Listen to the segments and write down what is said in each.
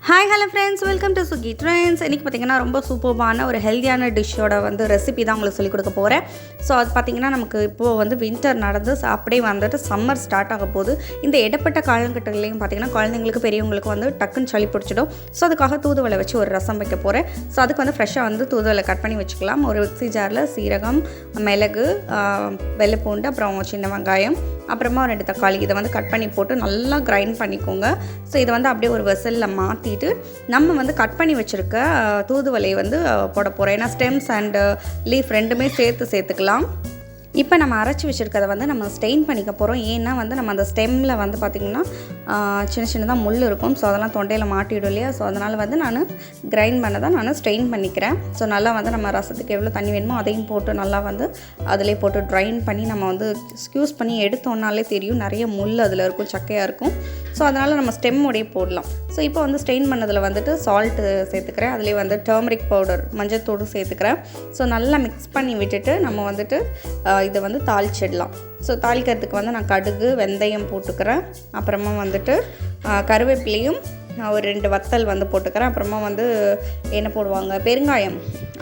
Hi hello friends, welcome to Sugitrends. இன்றைக்கி பார்த்திங்கன்னா ரொம்ப சூப்பர்பான ஒரு ஹெல்த்தியான டிஷ்ஷோட ரெசிபி தான் உங்களுக்கு சொல்லிக் கொடுக்க போகிறேன். ஸோ அது பார்த்திங்கன்னா நமக்கு இப்போது வின்டர் நடந்து அப்படியே சம்மர் ஸ்டார்ட் ஆக போகுது. இந்த இடப்பட்ட காலகட்டங்களையும் பார்த்திங்கன்னா குழந்தைங்களுக்கு பெரியவங்களுக்கு டக்குன்னு சளி பிடிச்சிடும். ஸோ அதுக்காக தூதுவளை வச்சு ஒரு ரசம் வைக்க போகிறேன். ஸோ அதுக்கு ஃப்ரெஷ்ஷாக தூதுவளை கட் பண்ணி வச்சுக்கலாம். ஒரு மிக்ஸி ஜாரில் சீரகம், மிளகு, வெள்ளைப்பூண்டு, அப்புறம் சின்ன வெங்காயம், அப்புறமா 2 தக்காளி இதை கட் பண்ணி போட்டு நல்லா கிரைண்ட் பண்ணிக்கோங்க. ஸோ இதை அப்படியே ஒரு வெசலில் மாற்றிட்டு நம்ம கட் பண்ணி வச்சுருக்க தூதுவளையை போட போகிறோம். ஏன்னா ஸ்டெம்ஸ் அண்ட் லீஃப் ரெண்டுமே சேர்த்துக்கலாம். இப்போ நம்ம அரைச்சி வச்சுருக்கதை நம்ம ஸ்டெயின் பண்ணிக்க போகிறோம். ஏன்னா நம்ம அந்த ஸ்டெம்மில் பார்த்திங்கன்னா சின்ன சின்னதாக முள் இருக்கும். ஸோ அதெல்லாம் தொண்டையில் மாட்டிவிடும் இல்லையா. ஸோ அதனால் நான் கிரைண்ட் பண்ண தான் நான் ஸ்டெயின் பண்ணிக்கிறேன். ஸோ நல்லா நம்ம ரசத்துக்கு எவ்வளோ தண்ணி வேணுமோ அதையும் போட்டு நல்லா அதிலே போட்டு ட்ரைன் பண்ணி நம்ம ஸ்க்யூஸ் பண்ணி எடுத்தோன்னாலே தெரியும் நிறைய முள் அதில் இருக்கும், சக்கையாக இருக்கும். ஸோ அதனால் நம்ம ஸ்டெம்மோடையே போடலாம். ஸோ இப்போ ஸ்டெயின் பண்ணதில் சால்ட்டு சேர்த்துக்கிறேன். அதிலே டர்மரிக் பவுடர், மஞ்சத்தூடு சேர்த்துக்கிறேன். ஸோ நல்லா மிக்ஸ் பண்ணி விட்டுட்டு நம்ம இதை தாளிச்சிடலாம். ஸோ தாளிக்கிறதுக்கு நான் கடுகு, வெந்தயம் போட்டுக்கிறேன். அப்புறமா கருவேப்பிலையும் ஒரு 2 வத்தல் போட்டுக்கிறேன். அப்புறமா என்ன போடுவாங்க, பெருங்காயம்,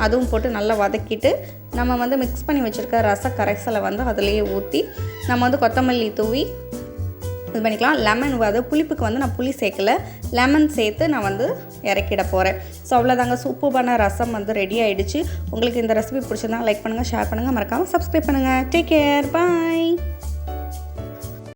அதுவும் போட்டு நல்லா வதக்கிட்டு நம்ம மிக்ஸ் பண்ணி வச்சுருக்க ரச கரைசலை அதிலேயே ஊற்றி நம்ம கொத்தமல்லி தூவி இது பண்ணிக்கலாம். லெமன் புளிப்புக்கு நான் புளி சேர்க்கலை, லெமன் சேர்த்து நான் இறக்கிட போகிறேன். ஸோ அவ்வளோதாங்க, சூப்பரான ரசம் ரெடி ஆகிடுச்சு. உங்களுக்கு இந்த ரெசிபி பிடிச்சிருந்தா லைக் பண்ணுங்கள், ஷேர் பண்ணுங்கள், மறக்காமல் சப்ஸ்கிரைப் பண்ணுங்கள். டேக் கேர், பாய்.